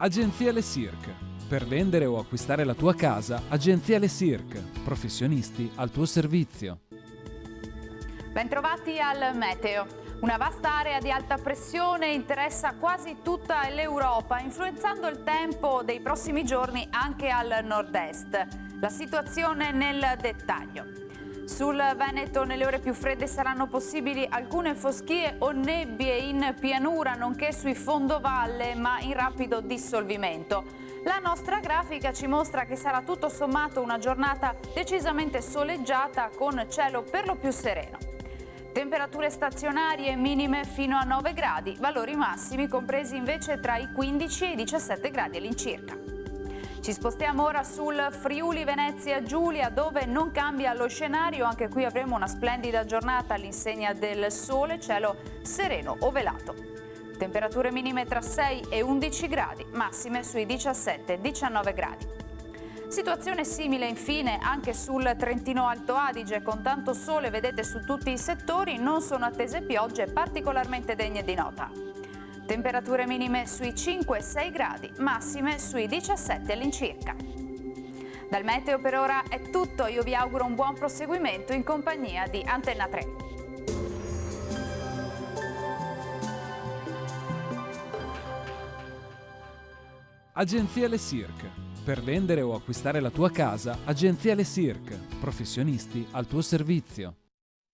Agenzia Le Cirque. Per vendere o acquistare la tua casa, Agenzia Le Cirque. Professionisti al tuo servizio. Bentrovati al meteo. Una vasta area di alta pressione interessa quasi tutta l'Europa, influenzando il tempo dei prossimi giorni anche al nord-est. La situazione nel dettaglio. Sul Veneto nelle ore più fredde saranno possibili alcune foschie o nebbie in pianura, nonché sui fondovalle, ma in rapido dissolvimento. La nostra grafica ci mostra che sarà tutto sommato una giornata decisamente soleggiata con cielo per lo più sereno. Temperature stazionarie minime fino a 9 gradi, valori massimi compresi invece tra i 15 e i 17 gradi all'incirca. Ci spostiamo ora sul Friuli Venezia Giulia, dove non cambia lo scenario. Anche qui avremo una splendida giornata all'insegna del sole, cielo sereno o velato. Temperature minime tra 6 e 11 gradi, massime sui 17-19 gradi. Situazione simile infine anche sul Trentino Alto Adige, con tanto sole vedete su tutti i settori, non sono attese piogge particolarmente degne di nota. Temperature minime sui 5-6 gradi, massime sui 17 all'incirca. Dal meteo per ora è tutto, io vi auguro un buon proseguimento in compagnia di Antenna 3. Agenzia Le Cirque. Per vendere o acquistare la tua casa, Agenzia Le Cirque. Professionisti al tuo servizio.